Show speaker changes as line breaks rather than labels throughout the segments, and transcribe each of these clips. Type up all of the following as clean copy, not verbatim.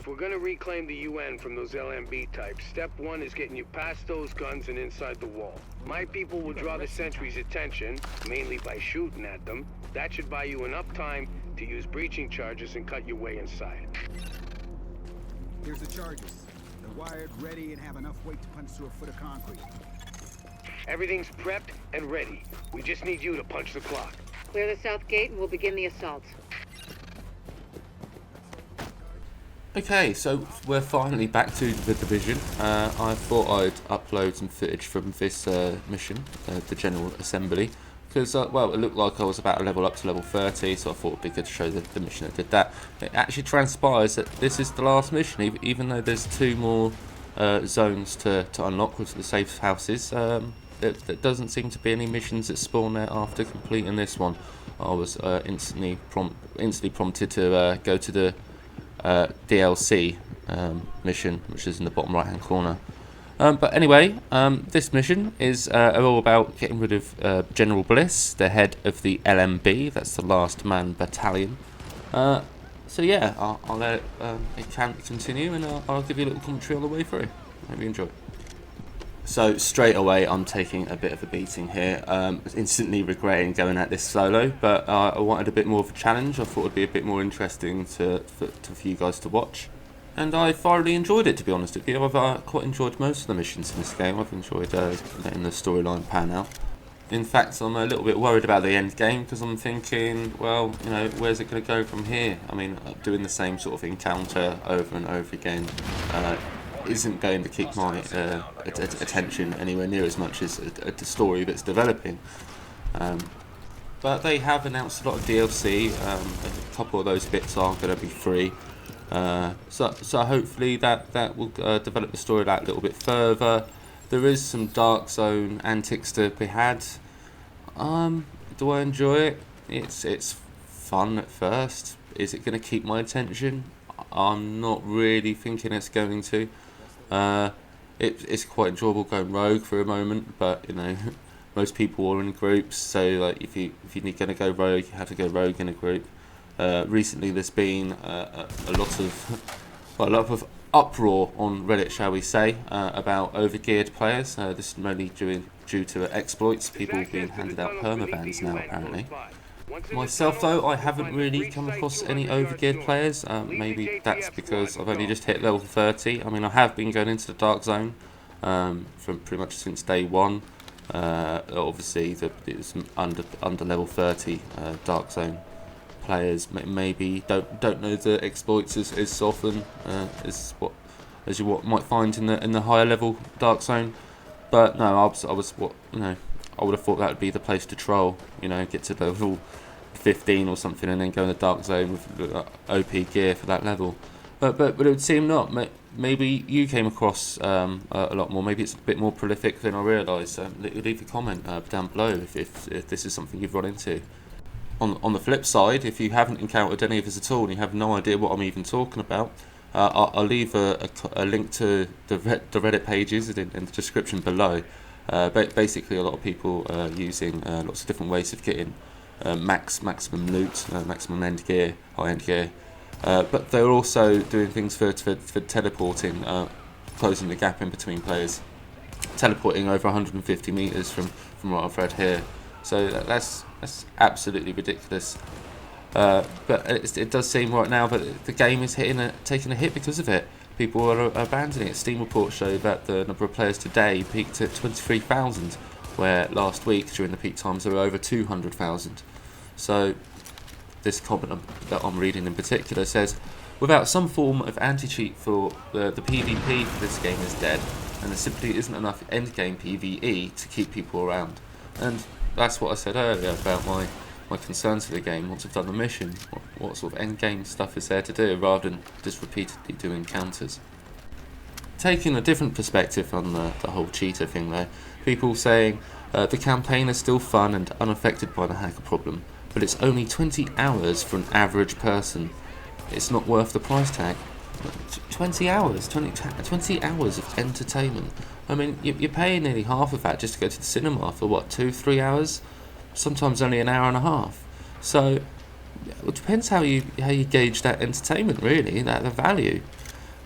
If we're gonna reclaim the UN from those LMB types, step one is getting you past those guns and inside the wall. My people will draw the sentries' attention, mainly by shooting at them. That should buy you enough time to use breaching charges and cut your way inside.
Here's the charges. They're wired, ready, and have enough weight to punch through a foot of concrete.
Everything's prepped and ready. We just need you to punch the clock.
Clear the south gate and we'll begin the assault.
Okay, so we're finally back to the Division. I thought I'd upload some footage from this mission, the General Assembly, because, well, it looked like I was about to level up to level 30, so I thought it'd be good to show the mission that did that. It actually transpires that this is the last mission, even though there's 2 more zones to unlock, which are the safe houses. There doesn't seem to be any missions that spawn there after completing this one. I was instantly prompted to go to the DLC mission, which is in the bottom right hand corner. But anyway, this mission is all about getting rid of General Bliss, the head of the LMB, that's the last man battalion. So yeah, I'll let it continue, and I'll give you a little commentary on the way through. Hope you enjoy. So straight away I'm taking a bit of a beating here, instantly regretting going at this solo, but I wanted a bit more of a challenge. I thought it would be a bit more interesting for you guys to watch, and I thoroughly enjoyed it, to be honest with you. I've quite enjoyed most of the missions in this game. I've enjoyed letting the storyline pan out. In fact, I'm a little bit worried about the end game, because I'm thinking, well, you know, where's it going to go from here? I mean, doing the same sort of encounter over and over again isn't going to keep my attention anywhere near as much as the story that's developing. But they have announced a lot of DLC. A couple of those bits are going to be free. So hopefully that will develop the story out a little bit further. There is some Dark Zone antics to be had. Do I enjoy it? It's fun at first. Is it going to keep my attention? I'm not really thinking it's going to. It's quite enjoyable going rogue for a moment, but you know, most people are in groups, so like if you're going to go rogue, you have to go rogue in a group. Recently, there's been a lot of uproar on Reddit, shall we say, about overgeared players. This is mainly due to exploits, people being handed out permabans now apparently. Myself though, I haven't really come across any overgeared players. Maybe that's because I've only just hit level 30. I mean, I have been going into the Dark Zone from pretty much since day one. Obviously, it's under level 30 Dark Zone players maybe don't know the exploits as often as you might find in the higher level Dark Zone. But no, I would have thought that would be the place to troll. You know, get to level 15 or something, and then go in the Dark Zone with OP gear for that level. But it would seem not. Maybe you came across a lot more. Maybe it's a bit more prolific than I realised. Leave a comment down below if this is something you've run into. On the flip side, if you haven't encountered any of this at all and you have no idea what I'm even talking about, I'll leave a link to the Reddit pages in the description below. But basically, a lot of people are using lots of different ways of getting maximum loot, maximum high end gear. But they're also doing things for teleporting, closing the gap in between players, teleporting over 150 meters from what I've read here. So that's absolutely ridiculous. But it does seem right now that the game is taking a hit because of it. People are abandoning it. Steam reports show that the number of players today peaked at 23,000, where last week during the peak times there were over 200,000. So this comment that I'm reading in particular says, without some form of anti-cheat for the PvP for this game is dead, and there simply isn't enough endgame PvE to keep people around. And that's what I said earlier about my concerns for the game. Once I've done the mission, what sort of end game stuff is there to do rather than just repeatedly doing encounters. Taking a different perspective on the whole cheater thing though, people saying the campaign is still fun and unaffected by the hacker problem, but it's only 20 hours for an average person. It's not worth the price tag. 20 hours of entertainment. I mean, you're paying nearly half of that just to go to the cinema for what, 2-3 hours? Sometimes only an hour and a half. So it depends how you gauge that entertainment, really, the value.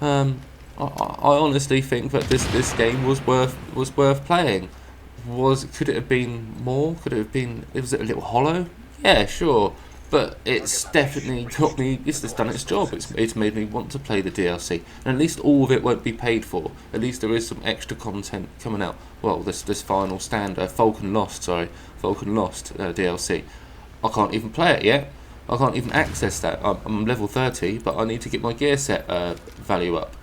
I honestly think that this game was worth playing. Could it have been more? Could it have been? Was it a little hollow? Yeah, sure. But it's definitely got me. It's just done its job. It's made me want to play the DLC, and at least all of it won't be paid for. At least there is some extra content coming out. Well, this final stand, Falcon Lost DLC. I can't even play it yet. I can't even access that. I'm level 30, but I need to get my gear set value up.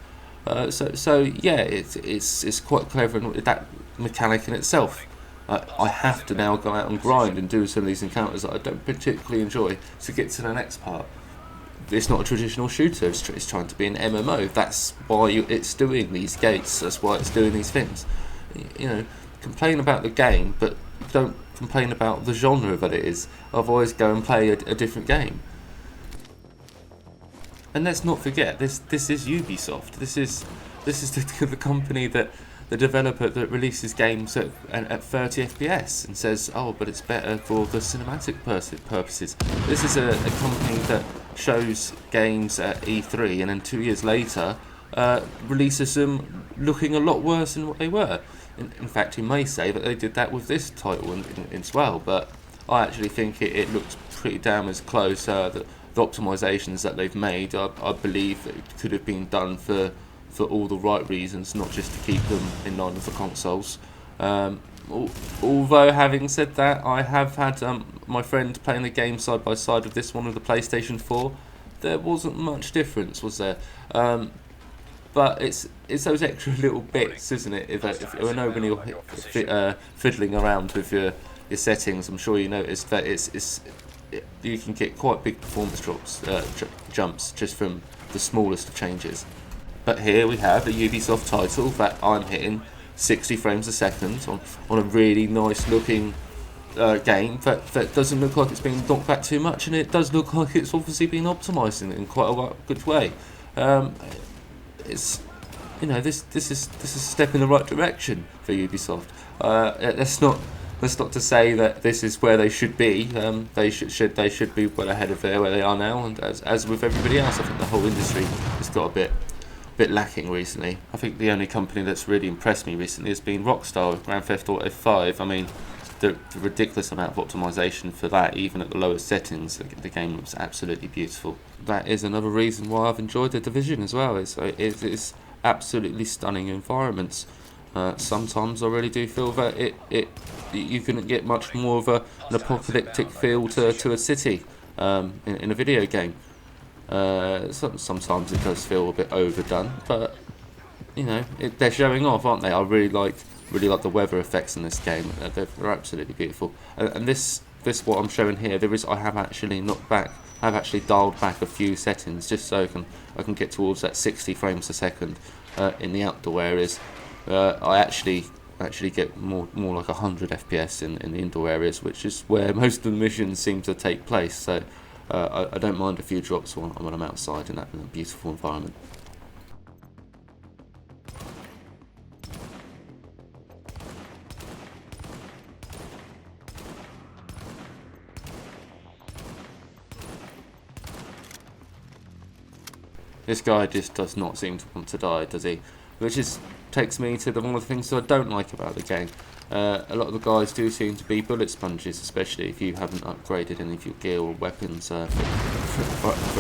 So yeah, it's quite clever, and that mechanic in itself. I have to now go out and grind and do some of these encounters that I don't particularly enjoy to get to the next part. It's not a traditional shooter, it's trying to be an MMO. That's why it's doing these gates, that's why it's doing these things. You know, complain about the game, but don't complain about the genre that it is. Otherwise go and play a different game. And let's not forget, this is Ubisoft. This is the company the developer that releases games at 30 FPS and says, oh, but it's better for the cinematic purposes. This is a company that shows games at E3 and then 2 years later releases them looking a lot worse than what they were. In fact, you may say that they did that with this title as well, but I actually think it looks pretty damn as close. The optimizations that they've made, I believe it could have been done for all the right reasons, not just to keep them in line with the consoles. Although, having said that, I have had my friend playing the game side by side with this one with the PlayStation 4. There wasn't much difference, was there? But it's those extra little bits, isn't it? If when you're fiddling around with your settings, I'm sure you notice that you can get quite big performance jumps just from the smallest of changes. But here we have a Ubisoft title that I'm hitting 60 frames a second on a really nice looking game that doesn't look like it's been knocked back too much, and it does look like it's obviously been optimised in quite a good way. It's, you know, this is a step in the right direction for Ubisoft. That's not to say that this is where they should be. They should be well ahead of where they are now, and as with everybody else, I think the whole industry has got a bit lacking recently. I think the only company that's really impressed me recently has been Rockstar with Grand Theft Auto 5. I mean, the ridiculous amount of optimization for that, even at the lowest settings, the game looks absolutely beautiful. That is another reason why I've enjoyed The Division as well. It's absolutely stunning environments. Sometimes I really do feel that you couldn't get much more of an apocalyptic feel to a city in a video game. Sometimes it does feel a bit overdone, but you know, they're showing off, aren't they? I really like the weather effects in this game. They're absolutely beautiful. And this what I'm showing here, I have actually dialed back a few settings just so I can get towards that 60 frames a second in the outdoor areas. I actually get more like 100 FPS in the indoor areas, which is where most of the missions seem to take place. So I don't mind a few drops when I'm outside in that beautiful environment. This guy just does not seem to want to die, does he? Which takes me to one of the things that I don't like about the game. A lot of the guys do seem to be bullet sponges, especially if you haven't upgraded any of your gear or weapons for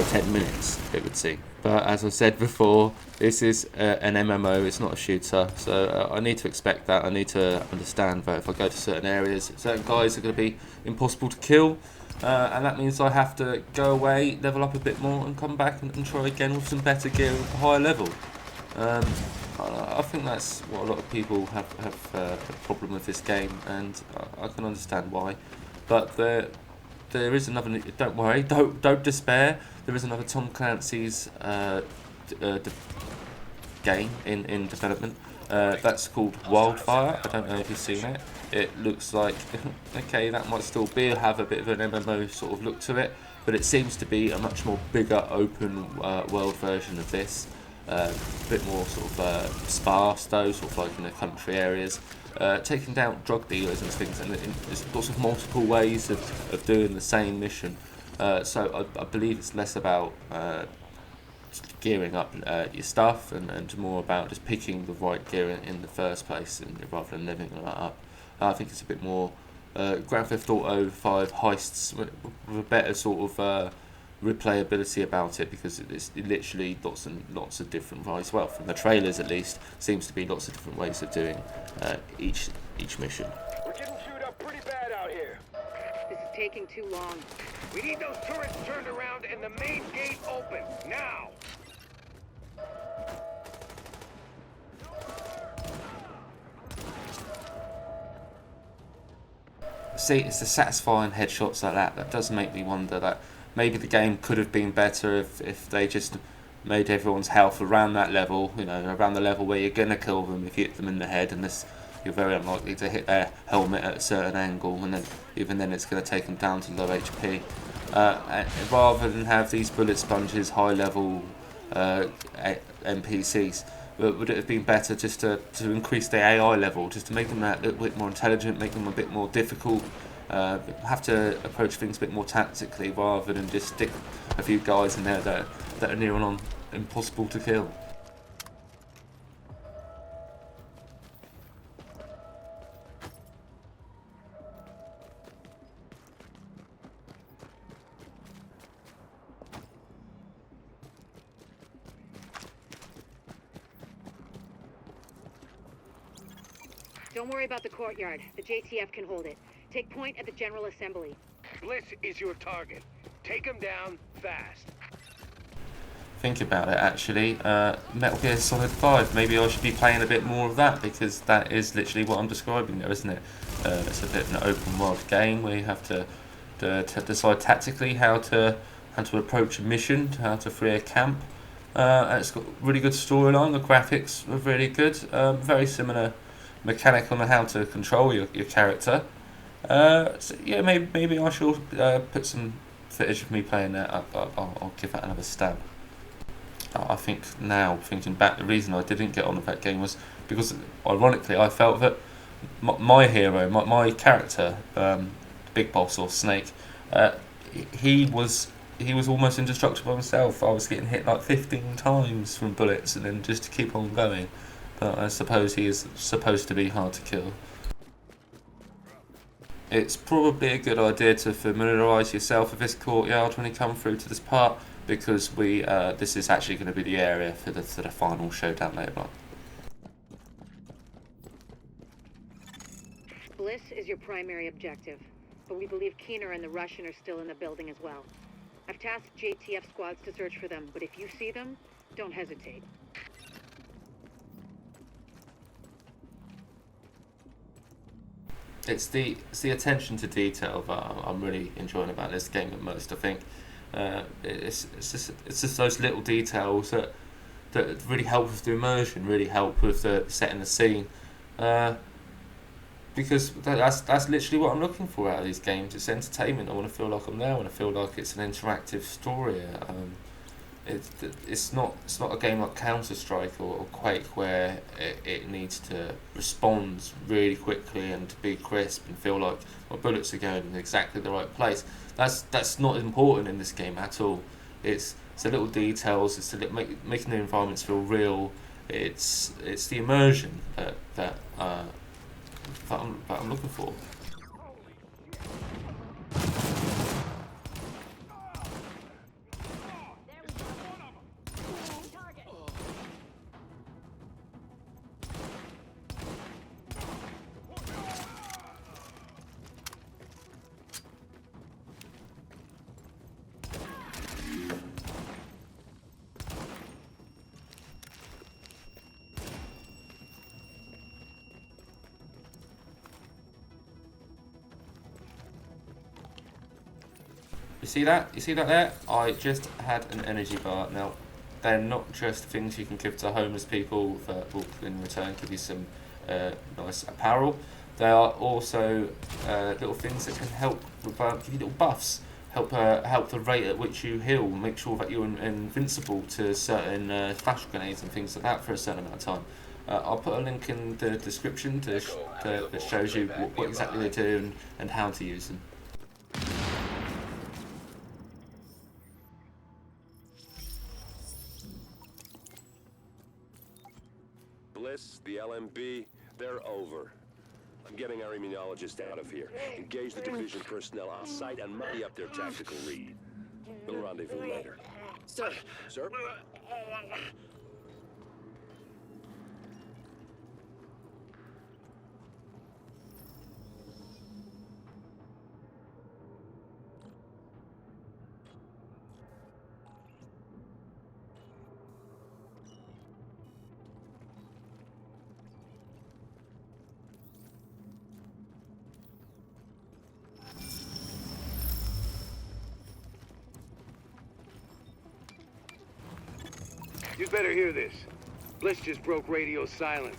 10 minutes, it would seem. But as I said before, this is an MMO, it's not a shooter, so I need to expect that. I need to understand that if I go to certain areas, certain guys are going to be impossible to kill, and that means I have to go away, level up a bit more, and come back and try again with some better gear at a higher level. I think that's what a lot of people have a problem with this game, and I can understand why. But there is another. Don't worry, don't despair. There is another Tom Clancy's game in development. That's called Wildfire. I don't know if you've seen it. It looks like okay, that might still have a bit of an MMO sort of look to it, but it seems to be a much more bigger open world version of this. A bit more sort of sparse though, sort of like in the country areas, taking down drug dealers and things, and there's lots of multiple ways of doing the same mission. So I believe it's less about gearing up your stuff, and more about just picking the right gear in the first place, and rather than living that up. I think it's a bit more Grand Theft Auto 5 heists with a better sort of replayability about it, because it's literally lots and lots of different ways. Well, from the trailers at least, seems to be lots of different ways of doing each mission.
We're getting chewed up pretty bad out here.
This is taking too long.
We need those turrets turned around and the main gate open, now!
See, it's the satisfying headshots like that does make me wonder that maybe the game could have been better if they just made everyone's health around that level, around the level where you're going to kill them if you hit them in the head, and you're very unlikely to hit their helmet at a certain angle, and then even then it's going to take them down to low HP. Rather than have these bullet sponges, high level NPCs, would it have been better just to increase the AI level, just to make them that little bit more intelligent, make them a bit more difficult, have to approach things a bit more tactically, rather than just stick a few guys in there that are near on impossible to kill?
Don't worry about the courtyard. The JTF can hold it. Take point at the General Assembly.
Bliss is your target. Take him down fast.
Think about it, actually. Metal Gear Solid 5, maybe I should be playing a bit more of that, because that is literally what I'm describing there, isn't it? It's a bit of an open world game where you have to decide tactically how to approach a mission, how to free a camp. And it's got a really good storyline. The graphics are really good. Very similar mechanic on how to control your character. So yeah, maybe I shall put some footage of me playing that up. I'll give that another stab. I think now, thinking back, the reason I didn't get on with that game was because, ironically, I felt that my hero, my character, Big Boss or Snake, he was almost indestructible himself. I was getting hit like 15 times from bullets, and then just to keep on going. But I suppose he is supposed to be hard to kill. It's probably a good idea to familiarise yourself with this courtyard when you come through to this part, because this is actually going to be the area for the final showdown later on.
Bliss is your primary objective, but we believe Keener and the Russian are still in the building as well. I've tasked JTF squads to search for them, but if you see them, don't hesitate.
It's the attention to detail that I'm really enjoying about this game the most. I think it's just those little details that really help with the immersion, really help with the setting the scene. Because that's literally what I'm looking for out of these games. It's entertainment. I want to feel like I'm there. I want to feel like it's an interactive story. It's not a game like Counter-Strike or Quake where it needs to respond really quickly and to be crisp and feel like my bullets are going in exactly the right place. That's not important in this game at all. It's the little details. It's making the environments feel real. It's the immersion that I'm looking for. You see that? You see that there? I just had an energy bar. Now, they're not just things you can give to homeless people that will in return give you some nice apparel. They are also little things that can help give you little buffs, help the rate at which you heal, make sure that you're invincible to certain flash grenades and things like that for a certain amount of time. I'll put a link in the description that shows you what exactly they do and how to use them.
Bliss, the LMB, they're over. I'm getting our immunologist out of here. Engage the division personnel on site and muddy up their tactical read. We'll rendezvous later.
Sir.
Sir?
You'd better hear this. Bliss just broke radio silence.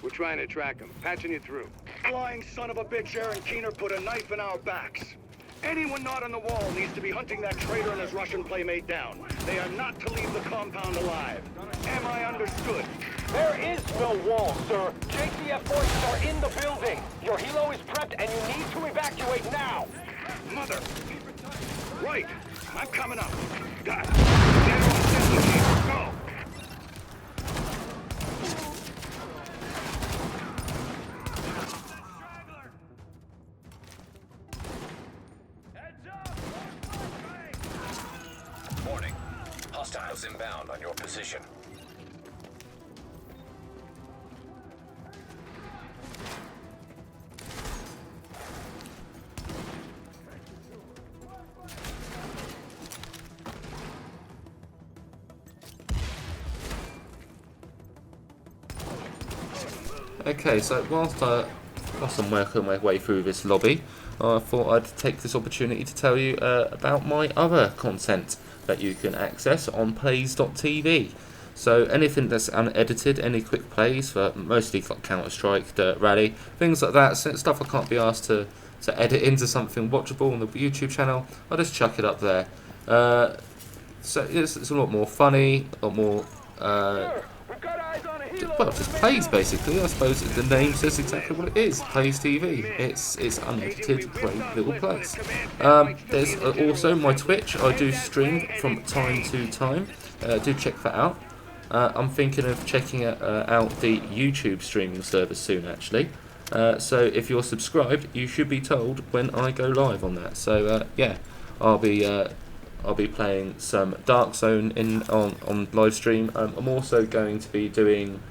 We're trying to track him. Patching you through.
Flying son of a bitch, Aaron Keener put a knife in our backs. Anyone not on the wall needs to be hunting that traitor and his Russian playmate down. They are not to leave the compound alive. Am I understood?
There is no wall, sir. JTF forces are in the building. Your helo is prepped and you need to evacuate now.
Mother! Right! I'm coming up. God! Go!
Warning. Hostiles inbound on your position.
Okay, so whilst I'm working my way through this lobby, I thought I'd take this opportunity to tell you about my other content that you can access on plays.tv. So anything that's unedited, any quick plays for mostly like Counter-Strike, Dirt Rally, things like that, stuff I can't be asked to edit into something watchable on the YouTube channel, I'll just chuck it up there. So it's a lot more funny, a lot more well, just plays basically. I suppose the name says exactly what it is. Plays TV. It's unedited, great little place. There's also my Twitch. I do stream from time to time. Do check that out. I'm thinking of checking out the YouTube streaming service soon, actually. So if you're subscribed, you should be told when I go live on that. So yeah, I'll be playing some Dark Zone on live stream. I'm also going to be doing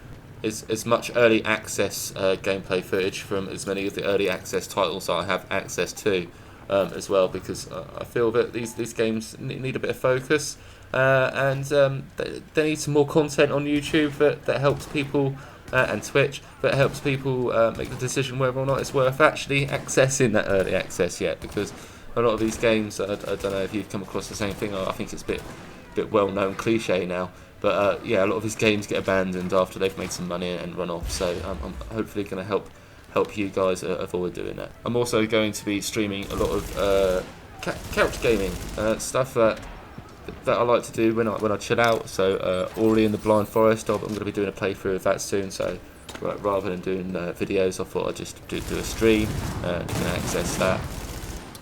as much early access gameplay footage from as many of the early access titles I have access to as well, because I feel that these games need a bit of focus and they need some more content on YouTube that helps people and Twitch that helps people make the decision whether or not it's worth actually accessing that early access yet, because a lot of these games, I don't know if you've come across the same thing. I think it's a bit well-known cliche now, but yeah, a lot of these games get abandoned after they've made some money and run off. So I'm hopefully going to help you guys avoid doing that. I'm also going to be streaming a lot of couch gaming stuff that I like to do when I chill out. So Ori in the Blind Forest, I'm going to be doing a playthrough of that soon. So rather than doing videos, I thought I'd just do a stream. You can access that.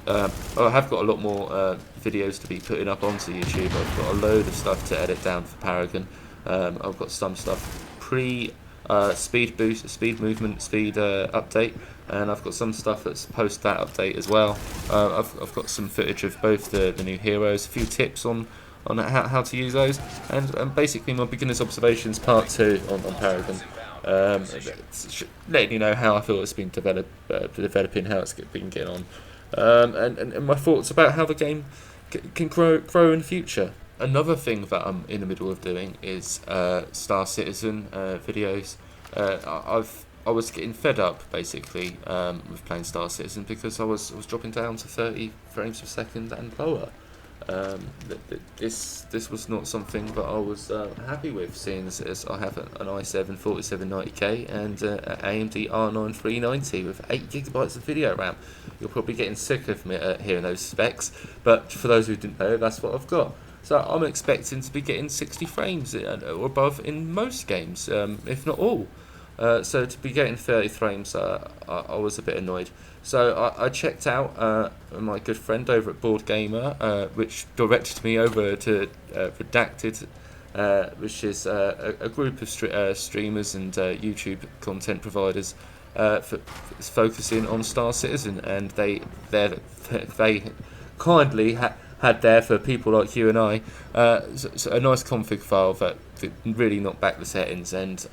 I have got a lot more videos to be putting up onto YouTube. I've got a load of stuff to edit down for Paragon. I've got some stuff speed boost, speed movement, speed update, and I've got some stuff that's post that update as well. I've got some footage of both the new heroes, a few tips on how to use those, and basically my beginner's observations part 2 on Paragon. Letting you know how I feel it's been developing, how it's been getting on. And my thoughts about how the game can grow in the future. Another thing that I'm in the middle of doing is Star Citizen videos. I was getting fed up basically with playing Star Citizen because I was dropping down to 30 frames per second and lower. This was not something that I was happy with, seeing as I have an i7 4790K and AMD R9 390 with 8GB of video RAM. You're probably getting sick of me hearing those specs, but for those who didn't know, that's what I've got. So I'm expecting to be getting 60 frames or above in most games, if not all. So to be getting 30 frames, I was a bit annoyed. So I checked out my good friend over at Board Gamer, which directed me over to Redacted which is a group of streamers and YouTube content providers focusing on Star Citizen, and they kindly had there for people like you and I so a nice config file that really knocked back the settings, and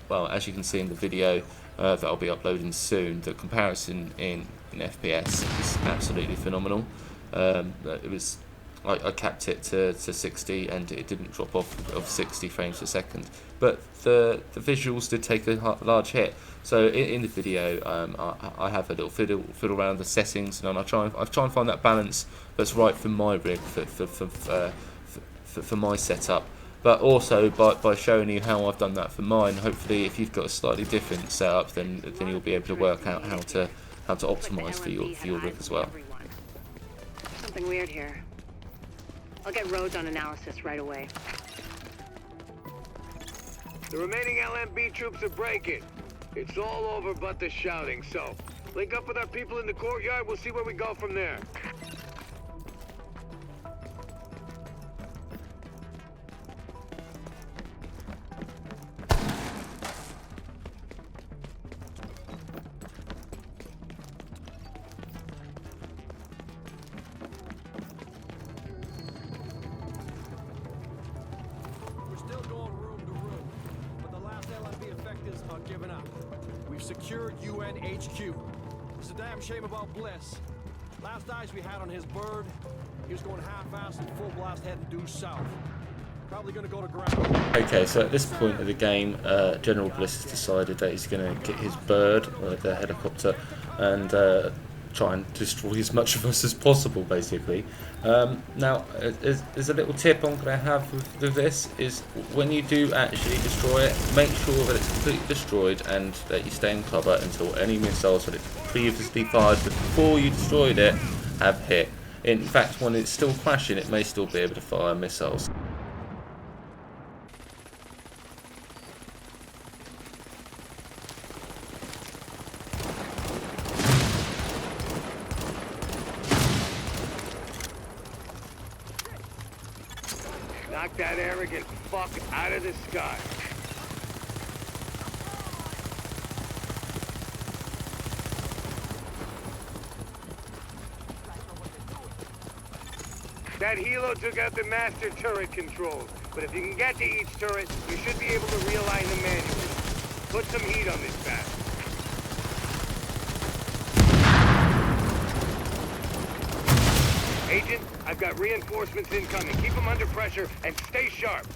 well, as you can see in the video that I'll be uploading soon, the comparison in FPS is absolutely phenomenal. It was I capped it to 60 and it didn't drop off of 60 frames per second, but the visuals did take a large hit. So in the video, I have a little fiddle around the settings, and I try and find that balance that's right for my rig, for my setup. But also by showing you how I've done that for mine, hopefully if you've got a slightly different setup, then you'll be able to work out how to optimize for your rig as well.
Something weird here. I'll get roads on analysis right away.
The remaining LMB troops are breaking. It's all over but the shouting, so link up with our people in the courtyard, we'll see where we go from there.
Giving up. We've secured UN HQ. It's a damn shame about Bliss. Last eyes we had on his bird, he was going half-assed and full blast heading due south. Probably going to go to ground.
Okay, so at this point of the game, General Bliss has decided that he's going to get his bird, or the helicopter, and try and destroy as much of us as possible, basically. Now, there's a little tip I'm going to have with this, is when you do actually destroy it, make sure that it's completely destroyed and that you stay in cover until any missiles that it previously fired before you destroyed it have hit. In fact, when it's still crashing, it may still be able to fire missiles.
Knock that arrogant fuck out of the sky. That helo took out the master turret controls, but if you can get to each turret, you should be able to realign them manually. Put some heat on this bastard. Agent, I've got reinforcements incoming. Keep them under pressure and stay sharp.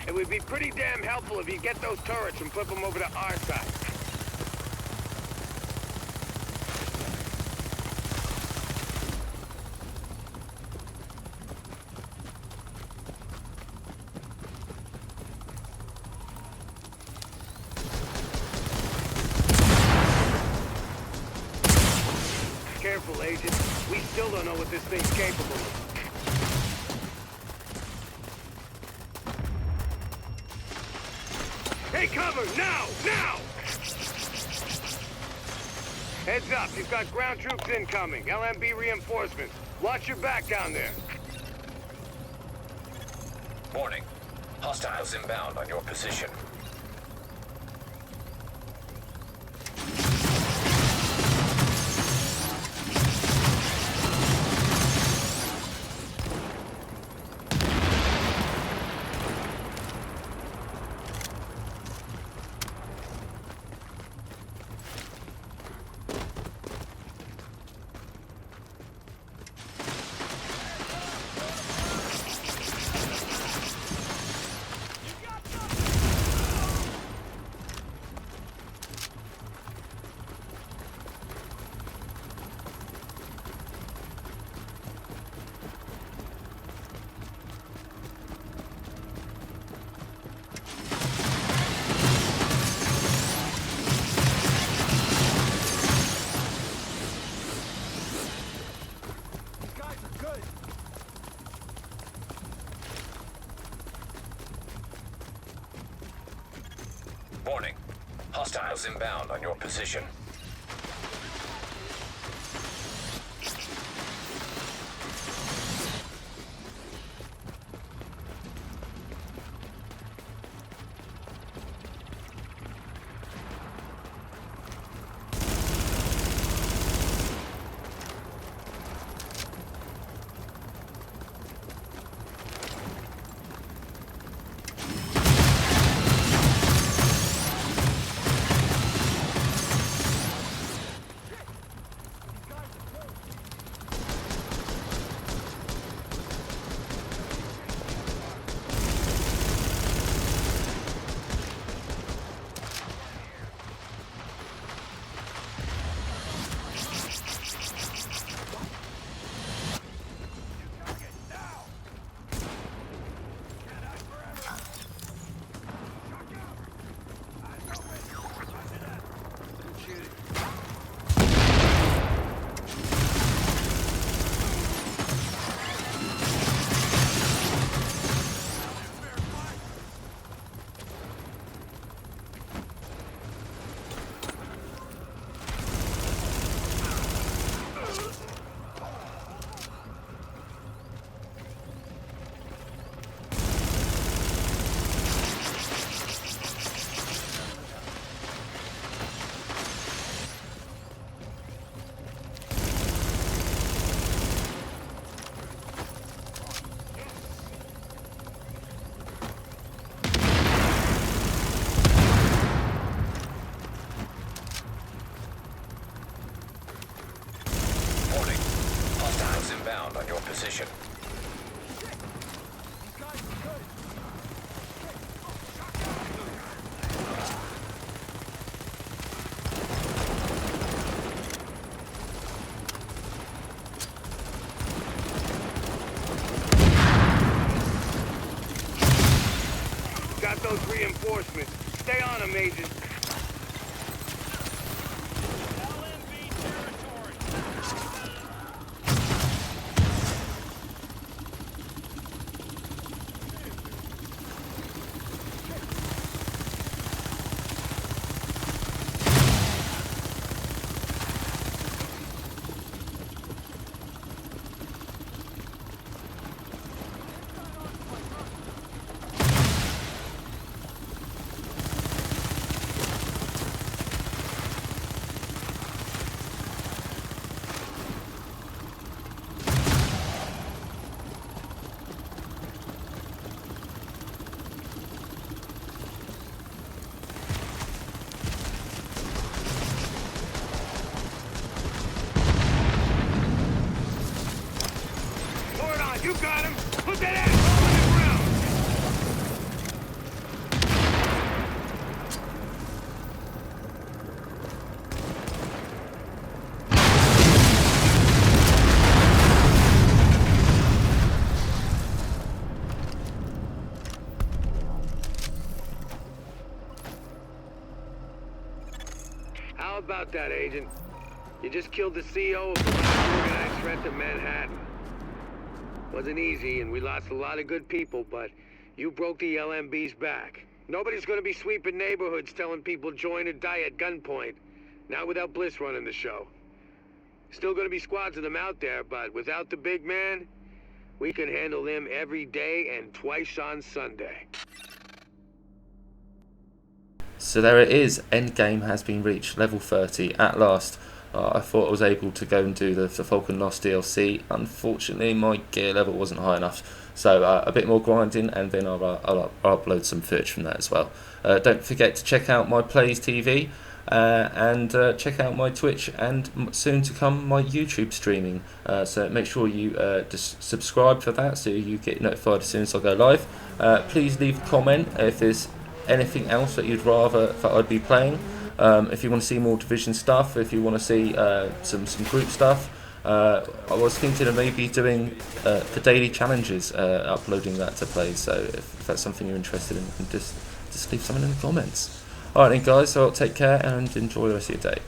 It would be pretty damn helpful if you get those turrets and flip them over to our side. Careful, Agent. We still don't know what this thing's capable of. Take cover, now! Now! Heads up, you've got ground troops incoming. LMB reinforcements. Watch your back down there.
Warning. Hostiles inbound on your position. Warning. Hostiles inbound on your position. Warning. Hostiles inbound on your position.
Got those reinforcements. Stay on them, Agent. You got him! Put that ass on the ground! How about that, Agent? You just killed the CEO of the organized threat to Manhattan. Wasn't easy, and we lost a lot of good people, but you broke the LMB's back. Nobody's gonna be sweeping neighborhoods telling people join or die at gunpoint. Not without Bliss running the show. Still gonna be squads of them out there, but without the big man, we can handle them every day and twice on Sunday.
So there it is, endgame has been reached, level 30 at last. I thought I was able to go and do the Falcon Lost DLC. Unfortunately, my gear level wasn't high enough. So a bit more grinding, and then I'll upload some footage from that as well. Don't forget to check out my Plays TV, and check out my Twitch, and soon to come my YouTube streaming. So make sure you just subscribe for that, so you get notified as soon as I go live. Please leave a comment if there's anything else that you'd rather that I'd be playing. If you want to see more Division stuff, if you want to see some group stuff, I was thinking of maybe doing the daily challenges, uploading that to play. So if that's something you're interested in, you can just leave something in the comments. Alright then guys, so take care and enjoy the rest of your day.